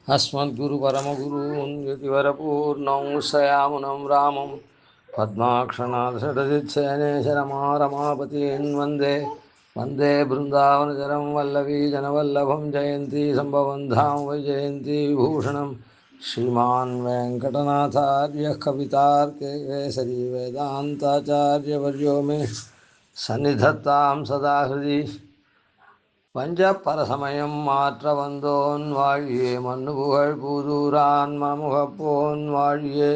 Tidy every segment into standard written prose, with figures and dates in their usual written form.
अस्मद्गुरुपरमगुरून् यतिवरपूर्णं शयामुनं रामं पद्माक्षनाथषडजित्सेनेशरमारमापतीन् वन्दे वन्दे बृन्दावनचरं वल्लवीजनवल्लभं जयन्ती सम्भवं धाम वैजयन्ती विभूषणं श्रीमान् वेङ्कटनाथार्यः कवितार्किकेसरी वेदान्ताचार्यवर्यो मे सन्निधत्तां सदा हृदि பஞ்சப்பரசமயம் மாற்ற வந்தோன் வாழியே மண்ணுபுகழ் பூதூரான் மமுகப்போன் வாழியே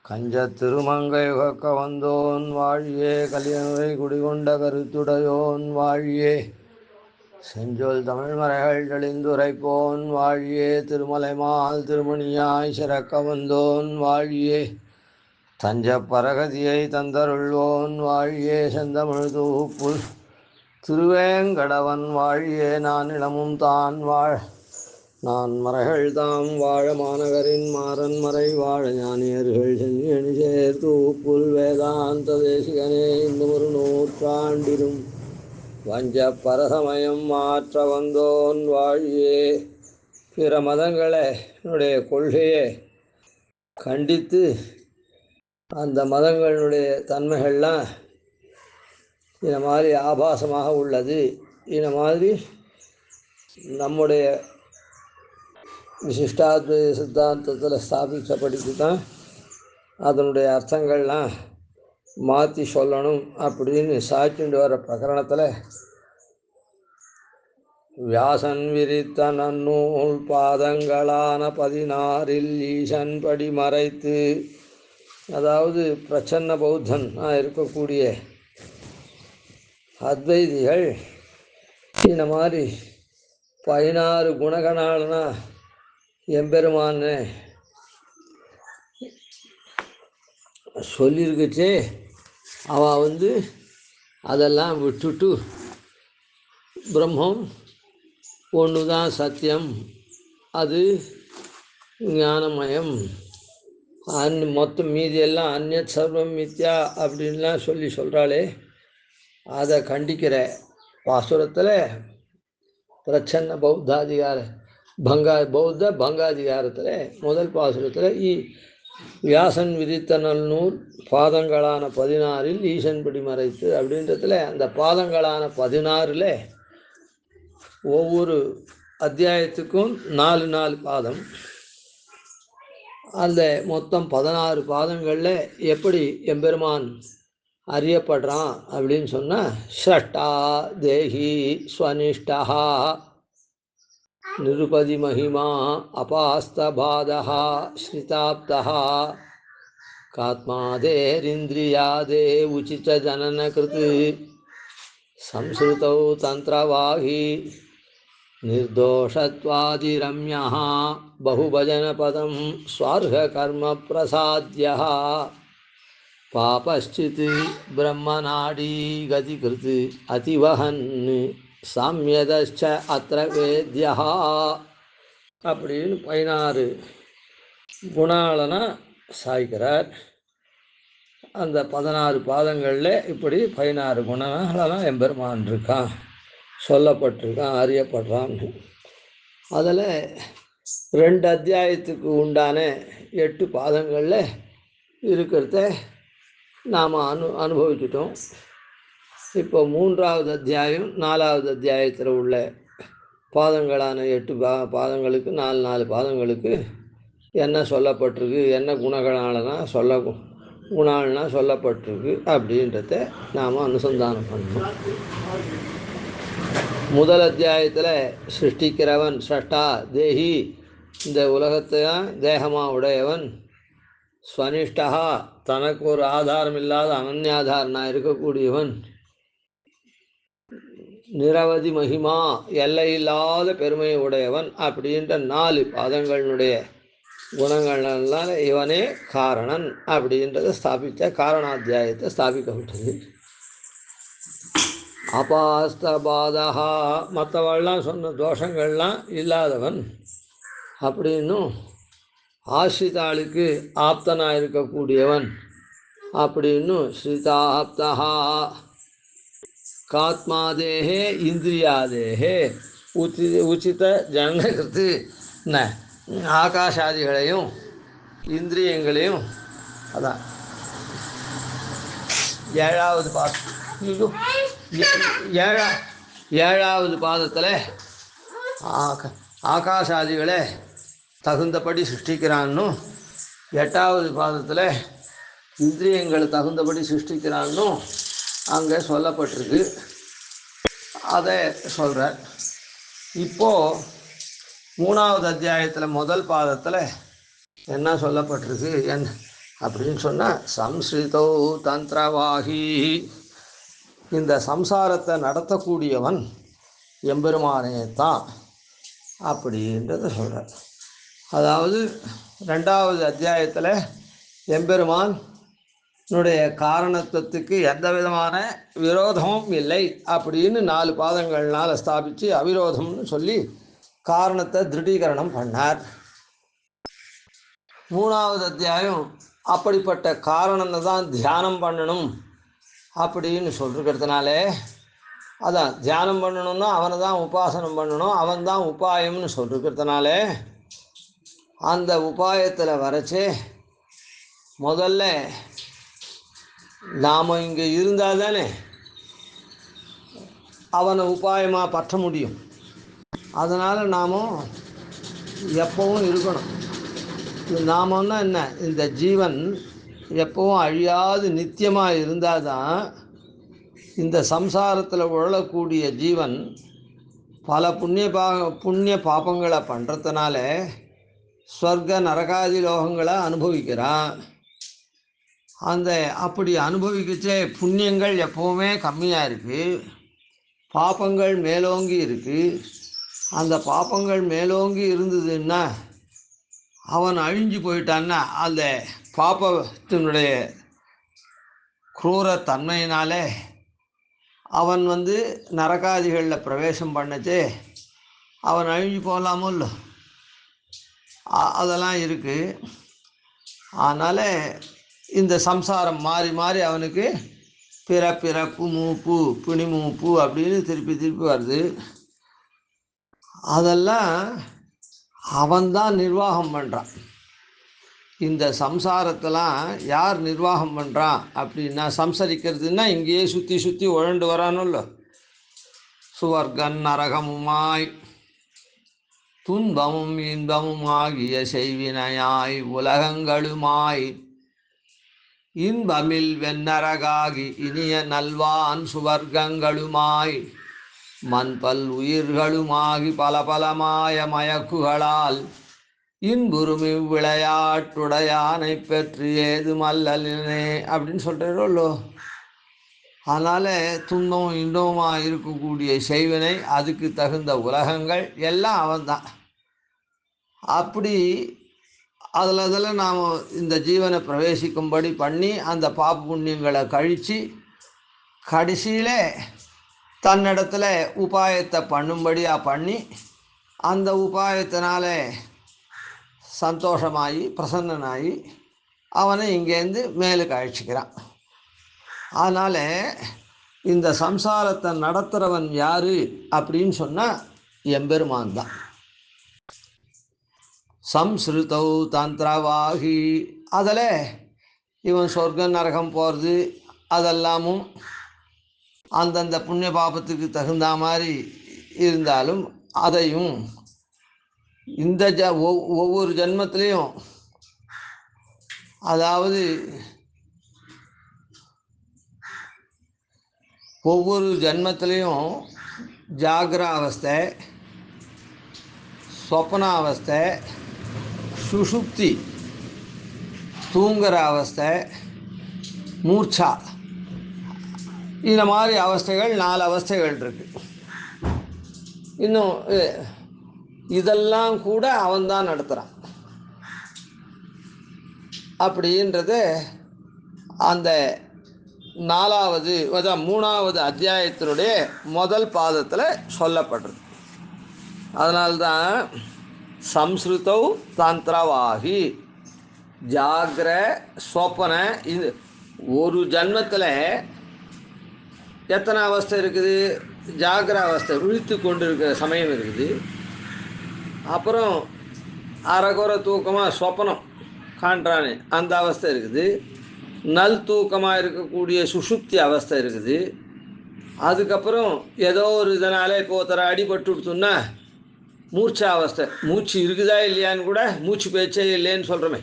கஞ்சத் திருமங்கை உகக்க வந்தோன் வாழியே கலியனுரை குடிகொண்ட கருத்துடையோன் வாழியே செஞ்சொல் தமிழ்மறைகள் தெளிந்துரைப்போன் வாழியே திருமலைமால் திருமணியாய் சிறக்க வந்தோன் வாழியே தஞ்சப் பரகதியை தந்தருள்வோன் வாழியே செந்தமிழ் தூப்புல் திருவேங்கடவன் வாழியே நான் இளமும் தான் வாழ் நான் மறைகள் தாம் வாழ மாநகரின் மாறன் மறை வாழ ஞானியர்கள் செஞ்சணி சேர்த்தூப்புல் வேதாந்த தேசிகனே இந்த ஒரு நூற்றாண்டிலும் வஞ்ச பரசமயம் மாற்ற வந்தோன் வாழியே. பிற மதங்களுடைய கொள்கையை கண்டித்து அந்த மதங்களுடைய தன்மைகள்லாம் இந்த மாதிரி ஆபாசமாக உள்ளது, இந்த மாதிரி நம்முடைய விசிஷ்டாத்வைத சித்தாந்தத்தில் ஸ்தாபித்தபடிக்கு தான் அதனுடைய அர்த்தங்கள்லாம் மாற்றி சொல்லணும் அப்படின்னு சாய்ச்சிண்டு வர பிரகரணத்தில் வியாசன் விரித்த நன்னூல் பாதங்களான 16 ஈசன் படி மறைத்து, அதாவது பிரச்சன்ன பௌத்தன் இருக்கக்கூடிய அத்வைதிகள் இந்த மாதிரி 16 குணகணாலனா எம்பெருமான்னு சொல்லியிருக்குச்சே, அவள் அதெல்லாம் விட்டுட்டு பிரம்மம் ஒன்று தான் சத்தியம், அது ஞானமயம், மொத்தம் மீதியெல்லாம் அந்நியத் சர்வம் மித்யா அப்படின்லாம் சொல்கிறாளே, அதை கண்டிக்கிற பாசுரத்தில் பிரச்சன்ன பௌத்தாதிகார பௌத்த பங்காதிகாரத்தில் முதல் பாசுரத்தில் வியாசன் விதித்த நன்னூல் பாதங்களான 16 ஈசன் படி மறைத்து அப்படின்றதுல அந்த பாதங்களான 16 ஒவ்வொரு அத்தியாயத்துக்கும் 4 பாதம், அந்த மொத்தம் 16 பாதங்களில் எப்படி எம்பெருமான் அறியப்படுறான் அப்படின்னு சொன்னால், ஷட்டா தேஹி ஸ்வனிஷ்டா நிருபதி மகிமா அபாஸ்தபாதா ஸ்ரிதாப்தா காத்மாதேரிந்திரியாதே உச்சித ஜனன கிருத்து சம்ஸ்ருதௌ தந்திரவாகி நிர்தோஷத்வாதிரம்யா பகுபஜனபதம் ஸ்வார்ஹ கர்ம பிரசாத்யா பாபஸ்சித் பிரம்மநாடி கதிகிருத் அதிவஹன் சாமியதச்ச அத்ர வேத்யா அப்படின்னு 16 குணாலனா சாய்க்கிறார். அந்த 16 பாதங்களில் இப்படி 16 குணாலனா எம்பெருமான் இருக்கான், சொல்லப்பட்டிருக்கான், அறியப்படுறான்னு. அதில் 2 அத்தியாயத்துக்கு உண்டான 8 பாதங்களில் இருக்கிறத நாம் அனுபவிச்சிட்டோம். இப்போ 3வது அத்தியாயம் 4வது அத்தியாயத்தில் உள்ள பாதங்களான 8 பாதங்களுக்கு 4 பாதங்களுக்கு என்ன சொல்லப்பட்டிருக்கு, என்ன குணங்களாலனா குணாலனா சொல்லப்பட்டிருக்கு அப்படின்றத நாம் அனுசந்தானம் பண்ணணும். முதல் அத்தியாயத்தில் சிருஷ்டிக்கிறவன் சஷ்டா தேஹி, இந்த உலகத்தையும் தேகமாக உடையவன், ஸ்வனிஷ்டா தனக்கு ஒரு ஆதாரம் இல்லாத அனன்யாதாரனாக இருக்கக்கூடியவன், நிரவதி மகிமா எல்லையில்லாத பெருமையை உடையவன் அப்படின்ற 4 பாதங்களுடைய குணங்கள்னால இவனே காரணன் அப்படின்றத ஸ்தாபித்த காரணாத்தியாயத்தை ஸ்தாபிக்கப்பட்டது. அபாஸ்தபாதா மற்றவெல்லாம் சொன்ன தோஷங்கள்லாம் இல்லாதவன் அப்படின்னும், ஆசிரிதாளுக்கு ஆப்தனாக இருக்கக்கூடியவன் அப்படின்னும், ஸ்ரீதாப்தா காத்மாதேஹே இந்திரியாதேஹே உச்சித ஜனகிருத்து ஆகாஷாதிகளையும் இந்திரியங்களையும் அதான் ஏழாவது ஏழா ஏழாவது பாதத்தில் ஆகாஷாதிகளை தகுந்தபடி சிருஷ்டிக்கிறான்னு, எட்டாவது பாதத்தில் இந்திரியங்கள் தகுந்தபடி சிருஷ்டிக்கிறான்னு அங்கே சொல்லப்பட்டிருக்கு. அதை சொல்கிறார். இப்போது மூணாவது அத்தியாயத்தில் முதல் பாதத்தில் என்ன சொல்லப்பட்டிருக்கு அப்படின்னு சொன்னால், சம்ஸ்ரிதோ தந்திரவாகி, இந்த சம்சாரத்தை நடத்தக்கூடியவன் எம்பெருமானே தான் அப்படின்றத சொல்கிறார். அதாவது ரெண்டாவது அத்தியாயத்தில் எம்பெருமானுடைய காரணத்துவத்துக்கு எந்த விதமான விரோதமும் இல்லை அப்படின்னு 4 பாதங்கள்னால் ஸ்தாபித்து அவிரோதம்னு சொல்லி காரணத்தை திருடீகரணம் பண்ணார். மூணாவது அத்தியாயம் அப்படிப்பட்ட காரணத்தை தான் தியானம் பண்ணணும் அப்படின்னு சொல்லிருக்கிறதுனாலே, அதான் தியானம் பண்ணணும்னா அவனை தான் உபாசனம் பண்ணணும், அவன் தான் உபாயம்னு சொல்லிருக்கிறதுனாலே அந்த உபாயத்தில் வரைச்சே முதல்ல நாம் இங்கே இருந்தால் தானே அவனை உபாயமாக பற்ற முடியும். அதனால் நாமும் எப்பவும் இருக்கணும். நாமன்னா என்ன, இந்த ஜீவன் எப்பவும் அழியாது நித்தியமாக இருந்தால் தான் இந்த சம்சாரத்தில் உழலக்கூடிய ஜீவன் பல புண்ணிய பாபங்களை பண்ணுறதுனால ஸ்வர்க நரகாதி லோகங்களை அனுபவிக்கிறான். அப்படி அனுபவிக்கச்சே புண்ணியங்கள் எப்போவுமே கம்மியாக இருக்குது, பாபங்கள் மேலோங்கி இருக்குது. அந்த பாபங்கள் மேலோங்கி இருந்ததுன்னா அவன் அழிஞ்சு போயிட்டான்னா அந்த பாபத்தினுடைய குரூரத்தன்மையினாலே அவன் நரகாதிகளில் பிரவேசம் பண்ணச்சே அவன் அழிஞ்சு போகலாமோ இல்லை, அதெல்லாம் இருக்குது. அதனால் இந்த சம்சாரம் மாறி மாறி அவனுக்கு பிறப்பு மூப்பு பிணி மூப்பு அப்படின்னு திருப்பி திருப்பி வருது. அதெல்லாம் அவன்தான் நிர்வாகம் பண்ணுறான். இந்த சம்சாரத்தெல்லாம் யார் நிர்வாகம் பண்ணுறான் அப்படின்னா, சம்சரிக்கிறதுன்னா இங்கேயே சுற்றி சுற்றி உழண்டு வரானுல்ல, சுவர்கன் நரகமுமாய் துன்பமும் இன்பமும் ஆகிய செய்வினையாய் உலகங்களுமாய் இன்பமில் வெண்ணரகாகி இனிய நல்வான் சுவர்க்கங்களுமாய் மண்பல் உயிர்களுமாகி பல பலமாய மயக்குகளால் இன்புறுமி விளையாட்டுடையானை பெற்று ஏது மல்லலினே அப்படின்னு சொல்கிறோல்லோ. அதனால் துன்பம் இன்பமாக இருக்கக்கூடிய செய்வினை, அதுக்கு தகுந்த உலகங்கள் எல்லாம் அவன்தான். அப்படி அதில் நாம் இந்த ஜீவனை பிரவேசிக்கும்படி பண்ணி அந்த பாப புண்ணியங்களை கழித்து கடைசியில் தன்னிடத்தில் உபாயத்தை பண்ணும்படியாக பண்ணி அந்த உபாயத்தினால சந்தோஷமாகி பிரசன்னனாகி அவனை இங்கேருந்து மேலுக்கு அழைச்சிக்கிறான். அதனால் இந்த சம்சாரத்தை நடத்துகிறவன் யார் அப்படின்னு சொன்னால் எம்பெருமான் தான். சம்ஸ்ருதௌ தந்திரவாகி, அதில் இவன் சொர்க்க நரகம் போகிறது அதெல்லாமும் அந்தந்த புண்ணிய பாபத்துக்கு தகுந்த மாதிரி இருந்தாலும் அதையும் இந்த ஒவ்வொரு ஜென்மத்திலையும், அதாவது ஒவ்வொரு ஜென்மத்திலையும் ஜாகிராவஸ்தை, சொப்பனாவஸ்தை, சுஷுப்தி தூங்குற அவஸ்தை, மூர்ச்சா, இந்த மாதிரி அவஸ்தைகள் 4 அவஸ்தைகள் இருக்குது. இன்னும் இதெல்லாம் கூட அவன்தான் நடத்துகிறான் அப்படின்றது அந்த 4வது 3வது அத்தியாயத்தினுடைய முதல் பாதத்தில் சொல்லப்படுறது. அதனால்தான் சம்ஸ்ருதௌ தந்திரவாகி, ஜாகிர சொப்பன, இது ஒரு ஜன்மத்தில் எத்தனை அவஸ்தை இருக்குது? ஜாகிர அவஸ்தை, விழித்து கொண்டு இருக்கிற சமயம் இருக்குது. அப்புறம் அரைக்குறை தூக்கமாக சொப்பனம் காண்றானே அந்த அவஸ்தை இருக்குது. நல் தூக்கமாக இருக்கக்கூடிய சுஷுப்தி அவஸ்தை இருக்குது. அதுக்கப்புறம் ஏதோ ஒரு இதனால் இப்போ ஒருத்தர அடிபட்டு விடுத்தோன்னா மூர்ச்சா அவஸ்தை, மூச்சு இருக்குதா இல்லையான்னு கூட, மூச்சு பேச்சே இல்லைன்னு சொல்கிறோமே,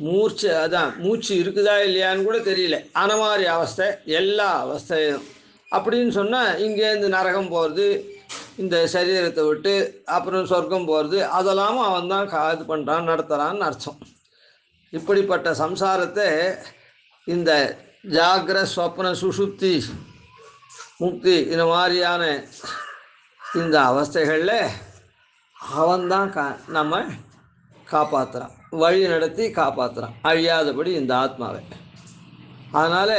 மூர்ச்சை அதான் மூச்சு இருக்குதா இல்லையான்னு கூட தெரியல, அந்த மாதிரி அவஸ்தை, எல்லா அவஸ்தையும். அப்படின்னு சொன்னால் இங்கேருந்து நரகம் போகிறது, இந்த சரீரத்தை விட்டு அப்புறம் சொர்க்கம் போகிறது, அதெல்லாமும் அவன் தான் இது பண்ணுறான், நடத்துகிறான்னு அர்த்தம். இப்படிப்பட்ட சம்சாரத்தை இந்த ஜாகிர ஸ்வப்ன சுஷுப்தி முக்தி இந்த மாதிரியான இந்த அவஸ்தைகளில் அவன்தான் நம்ம காப்பாற்றுறான், வழி நடத்தி காப்பாற்றுறான் அழியாதபடி இந்த ஆத்மாவை. அதனால்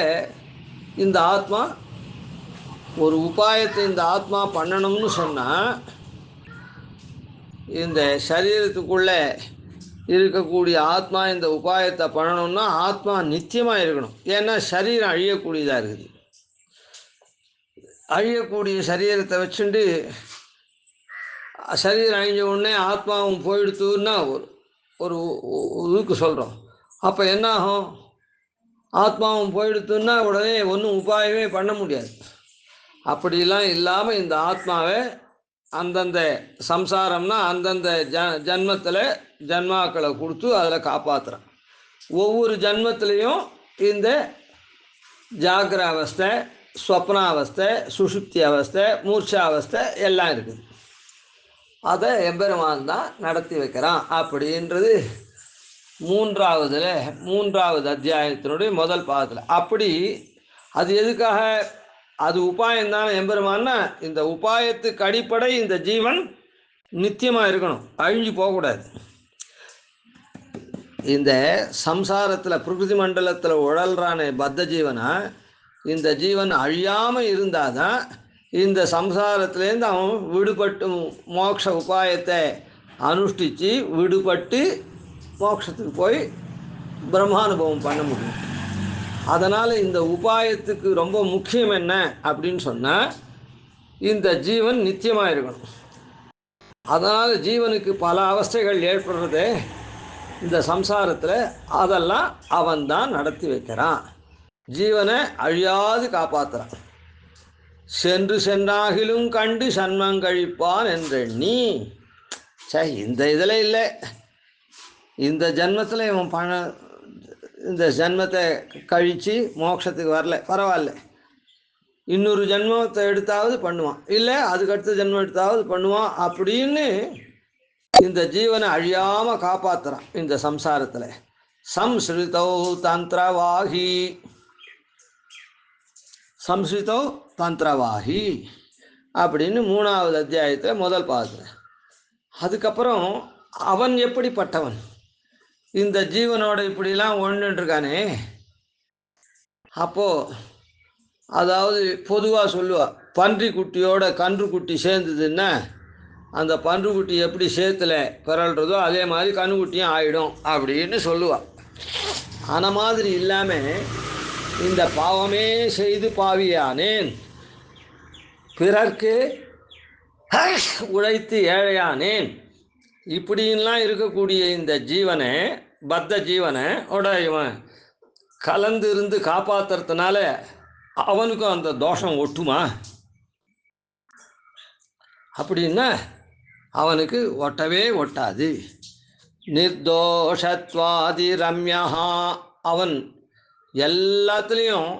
இந்த ஆத்மா ஒரு உபாயத்தை இந்த ஆத்மா பண்ணணும்னு சொன்னால், இந்த சரீரத்துக்குள்ளே இருக்கக்கூடிய ஆத்மா இந்த உபாயத்தை பண்ணணும்னா ஆத்மா நித்தியமாக இருக்கணும். ஏன்னா சரீரம் அழியக்கூடியதாக இருக்குது. அழியக்கூடிய சரீரத்தை வச்சுட்டு சரீரம் அழிஞ்ச உடனே ஆத்மாவும் போயிடுத்துன்னா ஒரு இதுக்கு சொல்கிறோம். அப்போ என்ன ஆகும்? ஆத்மாவும் போயிடுத்துன்னா உடனே ஒன்றும் உபாயமே பண்ண முடியாது. அப்படிலாம் இல்லாமல் இந்த ஆத்மாவை அந்தந்த சம்சாரம்னா அந்தந்த ஜன்மத்தில் ஜன்மாக்களை கொடுத்து அதில் காப்பாற்றுறான். ஒவ்வொரு ஜன்மத்திலையும் இந்த ஜாகிர அவஸ்தை, ஸ்வப்னாவஸ்தை, சுஷுப்தி அவஸ்தை, மூர்ச்சா அவஸ்தை எல்லாம் இருக்குது. அதை எம்பெருமான் தான் நடத்தி வைக்கிறான் அப்படின்றது மூன்றாவது அத்தியாயத்தினுடைய முதல் பாகத்தில். அப்படி அது எதுக்காக? அது உபாயம்தானே எம்பெருமான்னா, இந்த உபாயத்துக்கு அடிப்படை இந்த ஜீவன் நித்தியமாக இருக்கணும், அழிஞ்சு போகக்கூடாது. இந்த சம்சாரத்தில் பிரகிருதி மண்டலத்தில் உழல்றான பத்த ஜீவனா, இந்த ஜீவன் அழியாமல் இருந்தால் தான் இந்த சம்சாரத்துலேருந்து அவன் விடுபட்டு மோட்ச உபாயத்தை அனுஷ்டித்து விடுபட்டு மோட்சத்துக்கு போய் பிரம்மானுபவம் பண்ண முடியும். அதனால் இந்த உபாயத்துக்கு ரொம்ப முக்கியம் என்ன அப்படின்னு சொன்னால், இந்த ஜீவன் நித்தியமாக இருக்கணும். அதனால் ஜீவனுக்கு பல அவஸ்தைகள் ஏற்படுறது இந்த சம்சாரத்தில், அதெல்லாம் அவன்தான் நடத்தி வைக்கிறான். ஜீவனை அழியாது காப்பாற்றுறான். சென்று சென்றாகிலும் கண்டு சன்மங்கழிப்பான் என்றெண்ணி. இந்த இதில் இல்லை, இந்த ஜன்மத்தில் இவன் இந்த ஜன்மத்தை கழித்து மோட்சத்துக்கு வரல, பரவாயில்ல, இன்னொரு ஜன்மத்தை எடுத்தாவது பண்ணுவான், இல்லை அதுக்கடுத்த ஜென்மம் எடுத்தாவது பண்ணுவான் அப்படின்னு இந்த ஜீவனை அழியாமல் காப்பாற்றுறான் இந்த சம்சாரத்தில். சம்ஸ்ருதௌ தந்திரவாகி, சம்ஸ்ருதோ தந்திரவாகி அப்படின்னு 3வது அத்தியாயத்தில் முதல் பாகத்தில். அதுக்கப்புறம் அவன் எப்படிப்பட்டவன், இந்த ஜீவனோட இப்படிலாம் ஒன்றுருக்கானே. அப்போது அதாவது பொதுவாக சொல்லுவா, பன்றி குட்டியோட கன்று குட்டி சேர்ந்ததுன்னா அந்த பன்றுக்குட்டி எப்படி சேத்துல பிறல்றதோ அதே மாதிரி கன்றுக்குட்டியும் ஆகிடும் அப்படின்னு சொல்லுவாள். அந்த மாதிரி இல்லாமல் இந்த பாவமே செய்து பாவியானேன், பிறர்க்கு உழைத்து ஏழையானேன், இப்படின்லாம் இருக்கக்கூடிய இந்த ஜீவனை, பத்த ஜீவனை இவன் கலந்து இருந்து காப்பாற்றுறதுனால அவனுக்கும் அந்த தோஷம் ஒட்டுமா? அப்படின்னா அவனுக்கு ஒட்டவே ஒட்டாது. நிர்தோஷத்வாதி ரம்யா, அவன் எல்லாத்துலேயும்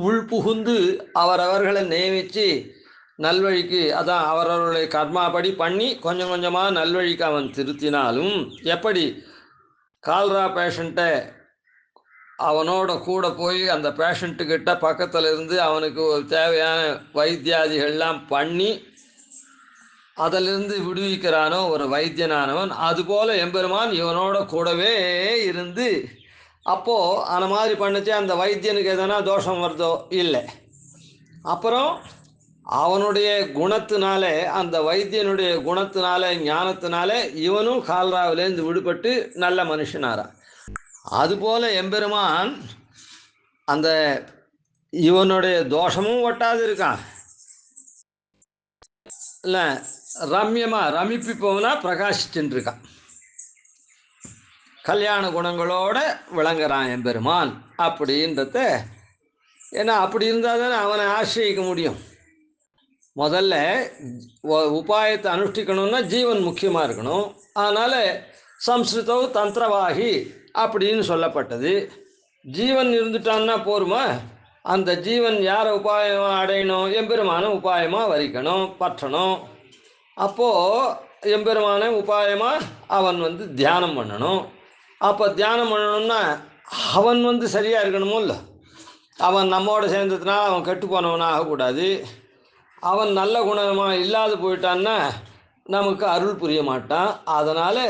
உள்புகுந்து அவரவர்களை நியமித்து நல்வழிக்கு, அதான் அவரவர்களுடைய கர்மாபடி பண்ணி கொஞ்சம் கொஞ்சமாக நல்வழிக்கு அவன் திருத்தினாலும், எப்படி கால்ரா பேஷண்ட்டை அவனோட கூட போய் அந்த பேஷண்ட்டுக்கிட்ட பக்கத்தில் இருந்து அவனுக்கு ஒரு தேவையான வைத்தியாதிகள்லாம் பண்ணி அதிலிருந்து விடுவிக்கிறானோ ஒரு வைத்தியனானவன், அதுபோல் எம்பெருமான் இவனோட கூடவே இருந்து, அப்போது அந்த மாதிரி பண்ணிச்சு அந்த வைத்தியனுக்கு எதனா தோஷம் வருதோ இல்லை, அப்புறம் அவனுடைய குணத்தினால, அந்த வைத்தியனுடைய குணத்தினால, ஞானத்தினால இவனும் கால்ராவிலேருந்து விடுபட்டு நல்ல மனுஷனாரான். அதுபோல் எம்பெருமான் அந்த இவனுடைய தோஷமும் ஒட்டாது இருக்கான், இல்லை ரம்யமாக ரமிப்பிப்பவனா பிரகாசிச்சுட்டு இருக்கான். கல்யாண குணங்களோட விளங்குறான் எம்பெருமான் அப்படின்றத. ஏன்னா அப்படி இருந்தால் தானே அவனை ஆசிரியிக்க முடியும். முதல்ல உபாயத்தை அனுஷ்டிக்கணும்னா ஜீவன் முக்கியமாக இருக்கணும். அதனால் சம்ஸ்கிருதோ தந்திரவாகி அப்படின்னு சொல்லப்பட்டது. ஜீவன் இருந்துட்டான்னா போருமா? அந்த ஜீவன் யாரை உபாயமாக அடையணும்? எம்பெருமான உபாயமாக வரிக்கணும், பற்றணும். அப்போது எம்பெருமான உபாயமாக அவன் தியானம் பண்ணணும். அப்போ தியானம் பண்ணணும்னா அவன் சரியாக இருக்கணுமோ இல்லை? அவன் நம்மோட சேர்ந்ததுனால அவன் கெட்டு போனவனாக ஆகக்கூடாது. அவன் நல்ல குணமாக இல்லாது போயிட்டான்னா நமக்கு அருள் புரிய மாட்டான். அதனால்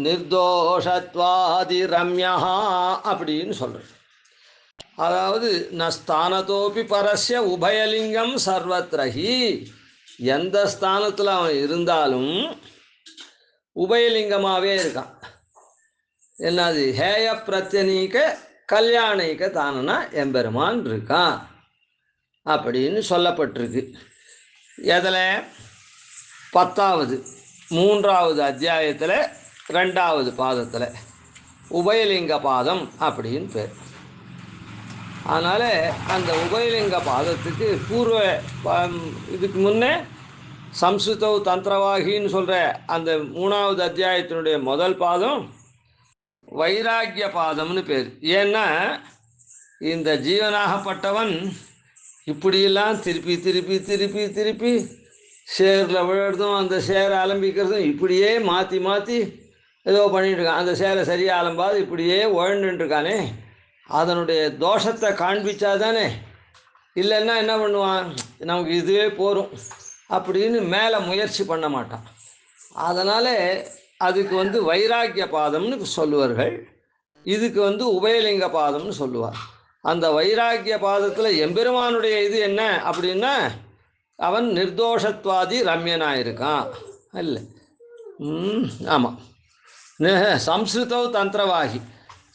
நிர்தோஷத்வாதி ரம்யா அப்படின்னு சொல்கிறேன். அதாவது நஸ்தானத்தோப்பி பரஸ்ய உபயலிங்கம் சர்வத்ரஹி. எந்த ஸ்தானத்தில் அவன் இருந்தாலும் உபயலிங்கமாகவே இருக்கான். என்னது? ஹேய பிரத்யனீக கல்யாணிக்க தானனா எம்பெருமான் இருக்கான் அப்படின்னு சொல்லப்பட்டிருக்கு. எதில்? 10வது 3வது அத்தியாயத்தில் 2வது பாதத்தில் உபயலிங்க பாதம் அப்படின்னு பேர். அதனால் அந்த உபயலிங்க பாதத்துக்கு இதுக்கு முன்னே சம்ஸ்கிருதோ தந்திரவாகின்னு சொல்கிற அந்த 3வது அத்தியாயத்தினுடைய முதல் பாதம் வைராக்கிய பாதம்னு பேர். ஏன்னா இந்த ஜீவனாகப்பட்டவன் இப்படியெல்லாம் திருப்பி திருப்பி திருப்பி திருப்பி சேரில் விழுறதும் அந்த சேரை அலம்பிக்கிறதும் இப்படியே மாற்றி மாற்றி ஏதோ பண்ணிகிட்ருக்கான். அந்த சேரை சரியாக அலம்பாது இப்படியே உழண்டுருக்கானே, அதனுடைய தோஷத்தை காண்பிச்சா தானே. இல்லைன்னா என்ன பண்ணுவான்? நமக்கு இதுவே போகும் அப்படின்னு மேலே முயற்சி பண்ண மாட்டான். அதனால் அதுக்கு வைராக்கிய பாதம்னு சொல்லுவார்கள். இதுக்கு உபயலிங்க பாதம்னு சொல்லுவார். அந்த வைராக்கிய பாதத்தில் எம்பெருமானுடைய இது என்ன அப்படின்னா அவன் நிர்தோஷத்வாதி ரம்யனாக இருக்கான். இல்லை, ஆமாம். சம்ஸ்கிருதோ தந்திரவாகி,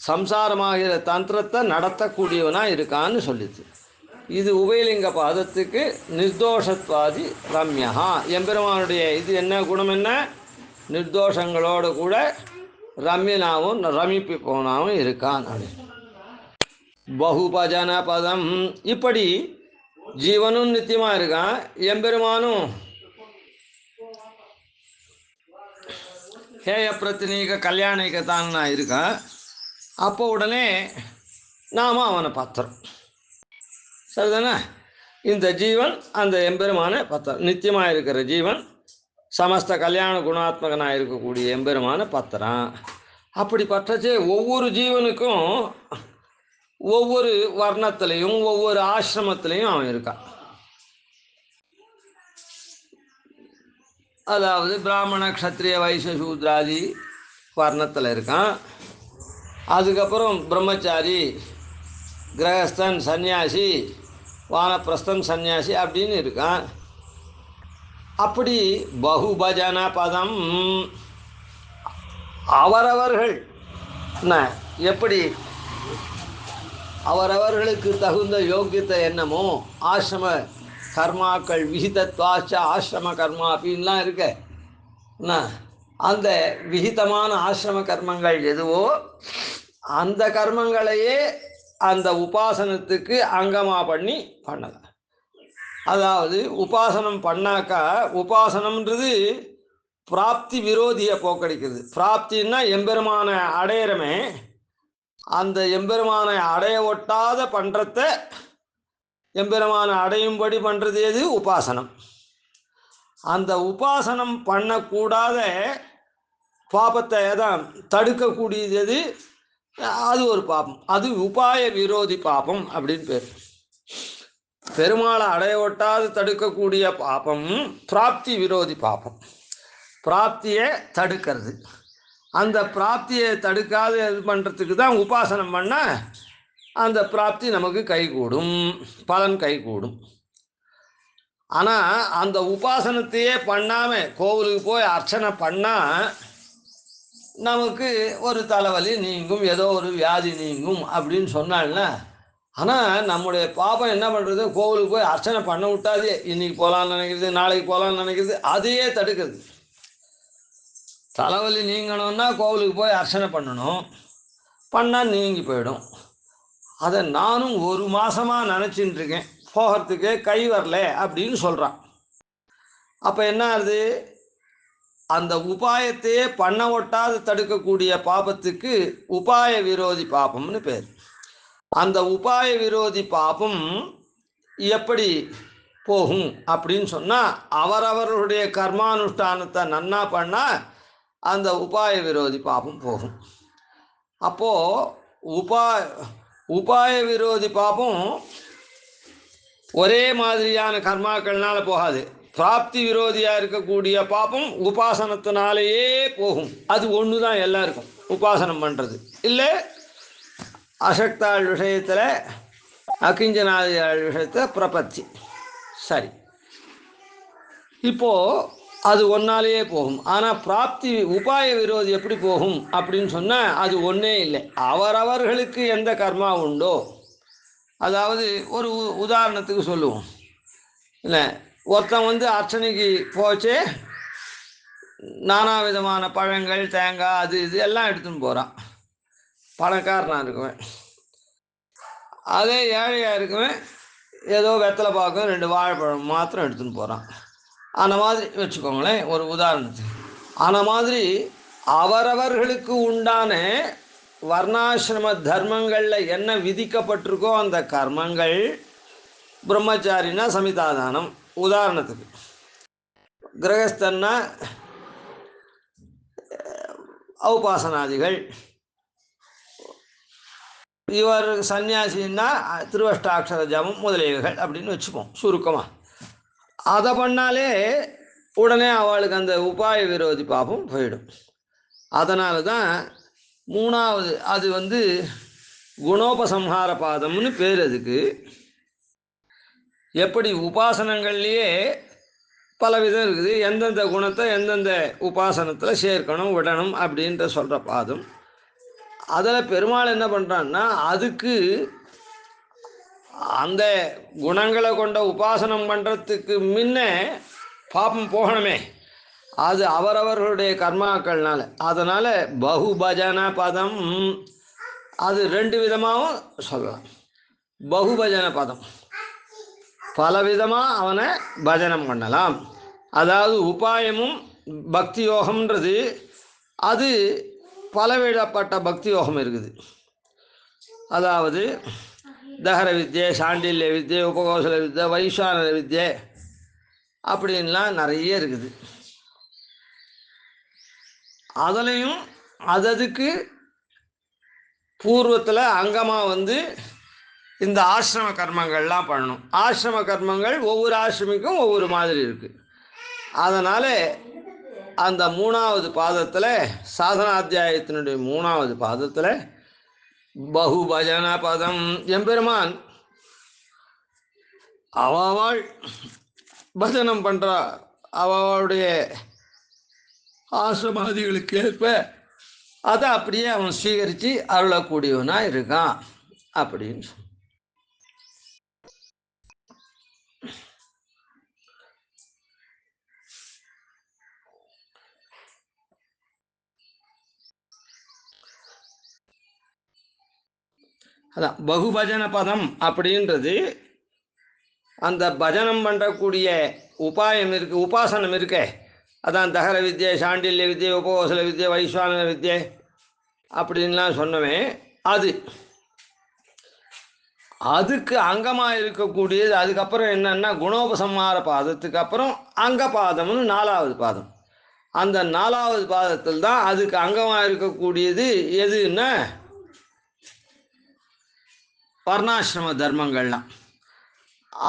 சம்சாரமாகிற தந்திரத்தை நடத்தக்கூடியவனாக இருக்கான்னு சொல்லிது. இது உபயலிங்க பாதத்துக்கு நிர்தோஷத்வாதி ரம்யா. எம்பெருமானுடைய இது என்ன குணம்? என்ன? நிர்தோஷங்களோடு கூட ரம்யனாகவும் ரமிப்பு போனாவும் இருக்கான். பகுபஜன பதம். இப்படி ஜீவனும் நித்தியமாக இருக்கான், எம்பெருமானும் ஹேய பிரத்தினீக கல்யாணிக்கத்தான் இருக்கான். அப்போ உடனே நாம் அவனை பார்த்துறோம். சரிதானே? இந்த ஜீவன் அந்த எம்பெருமானை பார்த்துறோம். நித்தியமாக இருக்கிற ஜீவன் சமஸ்த கல்யாண குணாத்மகனாக இருக்கக்கூடிய எம்பெருமானை பார்த்துறான். அப்படி பற்றச்சே ஒவ்வொரு ஜீவனுக்கும் ஒவ்வொரு வர்ணத்திலையும் ஒவ்வொரு ஆசிரமத்திலையும் அவன் இருக்கான். அதாவது பிராமண க்ஷத்ரிய வைசிய சூத்ராதி வர்ணத்தில் இருக்கான். அதுக்கப்புறம் பிரம்மச்சாரி, கிரகஸ்தன், சன்னியாசி, வானப்பிரஸ்தன், சன்னியாசி அப்படின்னு இருக்கான். அப்படி பகுபஜன பதம் அவரவர்கள் எப்படி அவரவர்களுக்கு தகுந்த யோக்கியத்தை என்னமோ ஆசிரம கர்மாக்கள் விகிதத்வாச்ச ஆசிரம கர்மா அப்படின்லாம் இருக்க. அந்த விகிதமான ஆசிரம கர்மங்கள் எதுவோ அந்த கர்மங்களையே அந்த உபாசனத்துக்கு அங்கமாக பண்ணலாம். அதாவது உபாசனம் பண்ணாக்கா, உபாசனம்ன்றது பிராப்தி விரோதியை போக்கடிக்கிறது. பிராப்தின்னா எம்பெருமானை அடையிறமே, அந்த எம்பெருமானை அடைய ஒட்டாத பண்ணுறத எம்பெருமானை அடையும்படி பண்ணுறது எது? உபாசனம். அந்த உபாசனம் பண்ணக்கூடாத பாபத்தை தான் தடுக்கக்கூடியது எது? அது ஒரு பாபம். அது உபாய விரோதி பாபம் அப்படின்னு பேர். பெருமாளை அடைய ஒட்டாது தடுக்கக்கூடிய பாபம் பிராப்தி விரோதி பாபம். பிராப்தியை தடுக்கிறது. அந்த பிராப்தியை தடுக்காது இது பண்ணுறதுக்கு தான் உபாசனம் பண்ணால் அந்த பிராப்தி நமக்கு கைகூடும், பலன் கைகூடும். ஆனால் அந்த உபாசனத்தையே பண்ணாமல் கோவிலுக்கு போய் அர்ச்சனை பண்ணால் நமக்கு ஒரு தலைவலி நீங்கும், ஏதோ ஒரு வியாதி நீங்கும் அப்படின்னு சொன்னால்னா, ஆனால் நம்முடைய பாபம் என்ன பண்ணுறது? கோவிலுக்கு போய் அர்ச்சனை பண்ண விட்டாதே, இன்றைக்கி போகலான்னு நினைக்கிறது, நாளைக்கு போகலான்னு நினைக்கிறது, அதையே தடுக்கிறது. தலைவலி நீங்கணும்னா கோவிலுக்கு போய் அர்ச்சனை பண்ணணும், பண்ணால் நீங்கி போயிடும். அதை நானும் ஒரு மாதமாக நினச்சின்னு இருக்கேன், போகிறதுக்கே கை வரல அப்படின்னு சொல்கிறான். அப்போ என்ன ஆகுது, அந்த உபாயத்தையே பண்ண ஒட்டாது தடுக்கக்கூடிய பாபத்துக்கு உபாய விரோதி பாபம்னு பேர். அந்த உபாய விரோதி பாபம் எப்படி போகும் அப்படின்னு சொன்னால், அவரவர்களுடைய கர்மானுஷ்டானத்தை நன்னா பண்ணால் அந்த உபாய விரோதி பாபம் போகும். அப்போது உபாய விரோதி பாபம் ஒரே மாதிரியான கர்மாக்கள்னால போகாது. பிராப்தி விரோதியாக இருக்கக்கூடிய பாபம் உபாசனத்தினாலேயே போகும். அது ஒன்று தான் எல்லாருக்கும், உபாசனம் பண்ணுறது. இல்லை அசக்தாள் விஷயத்தில், அகிஞ்சனாதிகள் விஷயத்தில் பிரபத்தி. சரி, இப்போது அது ஒன்றாலேயே போகும். ஆனால் பிராப்தி உபாய விரோதி எப்படி போகும் அப்படின்னு சொன்னால், அது ஒன்றே இல்லை. அவரவர்களுக்கு எந்த கர்மா உண்டோ, அதாவது ஒரு உதாரணத்துக்கு சொல்லுவோம், இல்லை ஒருத்தன் அர்ச்சனைக்கு போச்சே நானா விதமான பழங்கள், தேங்காய், அது இது எல்லாம் எடுத்துன்னு போகிறான். பணக்காரனாக இருக்குவேன். அதே ஏழையாக இருக்குவேன், ஏதோ வெத்தலை பாக்கும் 2 வாழைப்பழம் மாத்திரம் எடுத்துன்னு போகிறான். அந்த மாதிரி வச்சுக்கோங்களேன் ஒரு உதாரணத்துக்கு. அந்த மாதிரி அவரவர்களுக்கு உண்டான வர்ணாசிரம தர்மங்களில் என்ன விதிக்கப்பட்டிருக்கோ அந்த கர்மங்கள், பிரம்மச்சாரினா சமிதாதானம் உதாரணத்துக்கு, கிரகஸ்தன்னா ஔபாசனாதிகள், இவர் சன்னியாசின்னா திருவஷ்டாட்சர ஜபம் முதலியவைகள் அப்படின்னு வச்சுப்போம் சுருக்கமாக. அதை பண்ணாலே உடனே அவளுக்கு அந்த உபாய விரோதி பாபம் போயிடும். அதனால தான் மூணாவது அது குணோபசம்ஹார பாதம்னு பேர். அதுக்கு எப்படி உபாசனங்கள்லேயே பலவிதம் இருக்குது, எந்தெந்த குணத்தை எந்தெந்த உபாசனத்தில் சேர்க்கணும் விடணும் அப்படின்ற சொல்கிற பாதம். அதில் பெருமாள் என்ன பண்ணுறான்னா, அதுக்கு அந்த குணங்களை கொண்ட உபாசனம் பண்ணுறதுக்கு முன்ன பாபம் போகணுமே, அது அவரவர்களுடைய கர்மாக்கள்னால. அதனால் பகுபஜன பதம் அது 2 விதமாகவும் சொல்லலாம். பகுபஜன பதம் பலவிதமாக அவனை பஜனம் பண்ணலாம். அதாவது உபாயமும் பக்தி யோகம்ன்றது அது பலவிடப்பட்ட பக்தி யோகம் இருக்குது. அதாவது தகர வித்யை, சாண்டில்ய வித்யை, உபகோசல வித்யை, வைஸ்வானர வித்யை அப்படின்லாம் நிறைய இருக்குது. அதுலேயும் அதுக்கு பூர்வத்தில் அங்கமாக இந்த ஆசிரம கர்மங்கள்லாம் பண்ணணும். ஆசிரம கர்மங்கள் ஒவ்வொரு ஆசிரமிக்கும் ஒவ்வொரு மாதிரி இருக்குது. அதனால் அந்த 3வது பாதத்தில், சாதனாத்தியாயத்தினுடைய 3வது பாதத்தில் பகுபஜன பதம் எம்பெருமான் அவள் பஜனம் பண்ணுறா, அவளுடைய ஆசிரமாதிகளுக்கு ஏற்ப அதை அப்படியே அவன் ஸ்வீகரித்து அருளக்கூடியவனாக இருக்கான் அப்படின்னு சொன்ன. அதான் பகுபஜன பதம் அப்படின்றது அந்த பஜனம் பண்ணுறக்கூடிய உபாயம் இருக்கு, உபாசனம் இருக்கே, அதான் தகர வித்யை, சாண்டில்ய வித்யை, உபகோசல வித்யை, வைஸ்வானர வித்யை அப்படின்லாம் சொன்னவே, அதுக்கு அங்கமாக இருக்கக்கூடியது. அதுக்கப்புறம் என்னன்னா குணோபசம்ஹார பாதத்துக்கு அப்புறம் அங்க பாதம்னு 4வது பாதம். அந்த 4வது பாதத்தில் தான் அதுக்கு அங்கமாக இருக்கக்கூடியது எதுன்னா வர்ணாசிரம தர்மங்கள்லாம்.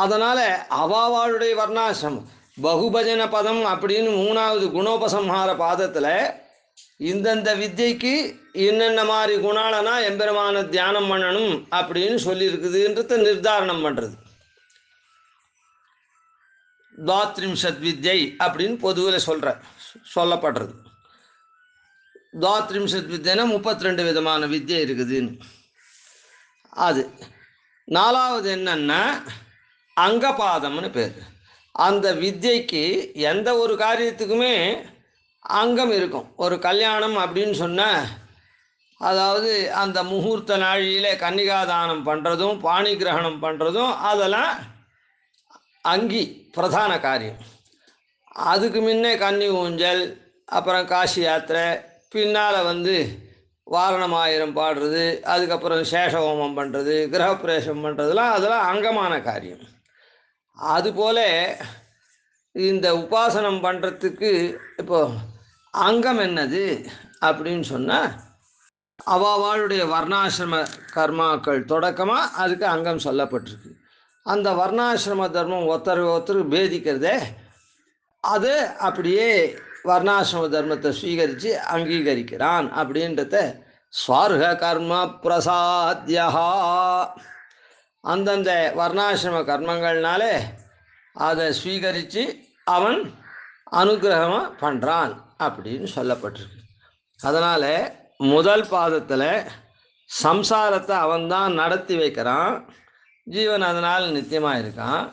அதனால் அவாவாளுடைய வர்ணாசிரமம் பகுபஜன பதம் அப்படின்னு 3வது குணோபசம்ஹார பாதத்தில் இந்தந்த வித்யைக்கு என்னென்ன மாதிரி குணாலனா எம்பெருமான தியானம் பண்ணணும் அப்படின்னு சொல்லியிருக்குதுன்றத நிர்தாரணம் பண்ணுறது. துவாத்ரிம்சத் வித்யை அப்படின்னு பொதுவில் சொல்லப்படுறது. துவாத்ரிம்சத் வித்யனா 32 விதமான வித்யை இருக்குதுன்னு. அது 4வது என்னன்னா அங்கபாதம்னு பேர். அந்த வித்யைக்கு எந்த ஒரு காரியத்துக்குமே அங்கம் இருக்கும். ஒரு கல்யாணம் அப்படின்னு சொன்னால், அதாவது அந்த முகூர்த்த நாழியில் கன்னிகாதானம் பண்ணுறதும் பாணி கிரகணம் பண்ணுறதும் அதெல்லாம் அங்கி பிரதான காரியம். அதுக்கு முன்னே கன்னி ஊஞ்சல், அப்புறம் காசி யாத்திரை, பின்னால் வாரணமாயிரம் பாடுறது, அதுக்கப்புறம் சேஷ ஹோமம் பண்ணுறது, கிரகப்பிரவேசம் பண்ணுறதுலாம் அதெல்லாம் அங்கமான காரியம். அதுபோல் இந்த உபாசனம் பண்ணுறதுக்கு இப்போது அங்கம் என்னது அப்படின்னு சொன்னால், அவாவாளுடைய வர்ணாசிரம கர்மாக்கள் தொடக்கமாக அதுக்கு அங்கம் சொல்லப்பட்டிருக்கு. அந்த வர்ணாசிரம தர்மம் ஒருத்தர் பேதிக்கிறதே, அது அப்படியே வர்ணாசிரம தர்மத்தை ஸ்வீகரித்து அங்கீகரிக்கிறான் அப்படின்றத ஸ்வார்க கர்ம பிரசாத்யா, அந்தந்த வர்ணாசிரம கர்மங்கள்னாலே அதை ஸ்வீகரித்து அவன் அனுகிரகமாக பண்ணுறான் அப்படின்னு சொல்லப்பட்டிருக்கு. அதனால் முதல் பாதத்தில் சம்சாரத்தை அவன்தான் நடத்தி வைக்கிறான், ஜீவன் அதனால் நித்தியமாக இருக்கான்.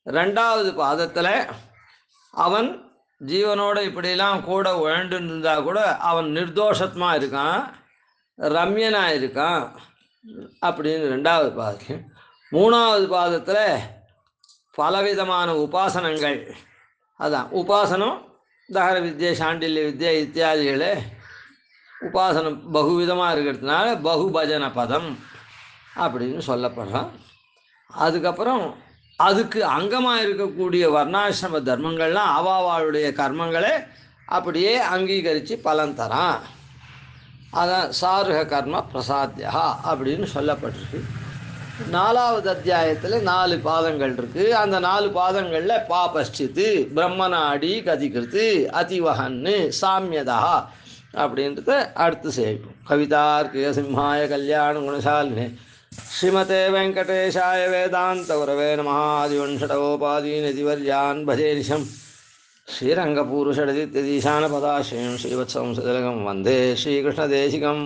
ரெண்டாவது பாதத்தில் அவன் ஜீவனோடு இப்படிலாம் கூட உழண்டுன்னு இருந்தால் கூட அவன் நிர்தோஷமாக இருக்கான், ரம்யனாக இருக்கான் அப்படின்னு ரெண்டாவது பாதத்தில். மூணாவது பாதத்தில் பலவிதமான உபாசனங்கள், அதான் உபாசனம் தகர வித்யை, சாண்டில்ய வித்யை இத்தியாதிகளே உபாசனம் பகுவிதமாக இருக்கிறதுனால பகுபஜன பதம் அப்படின்னு சொல்லப்படுறான். அதுக்கப்புறம் அதுக்கு அங்கமாக இருக்கக்கூடிய வர்ணாசிரம தர்மங்கள்லாம் அவாவாளுடைய கர்மங்களை அப்படியே அங்கீகரித்து பலன் தரான். அதான் சாருக கர்ம பிரசாத்யா அப்படின்னு சொல்லப்பட்டிருக்கு. 4வது அத்தியாயத்தில் 4 பாதங்கள் இருக்குது. அந்த 4 பாதங்களில் பாபஷ்சித்து, பிரம்மநாடி கதிகிருத்து, அதிவஹன்னு, சாமியதா அப்படின்றத அடுத்து சேவிப்போம். கவிதார்க்கிய சிம்ஹாய கல்யாண குணசாலினே ஸ்ரீமதே வெங்கடேஷாய வேதாந்த குரவே நமः. ஆதிவன்ஷடகோபாதீனதிவர்யான் பஜேரிஷம் ஸ்ரீரங்கபூருஷடதித்யதீசானபதாஸ்ரயம் ஸ்ரீவத்சம் சதிலகம் வந்தே ஸ்ரீகிருஷ்ணதேசிகம்.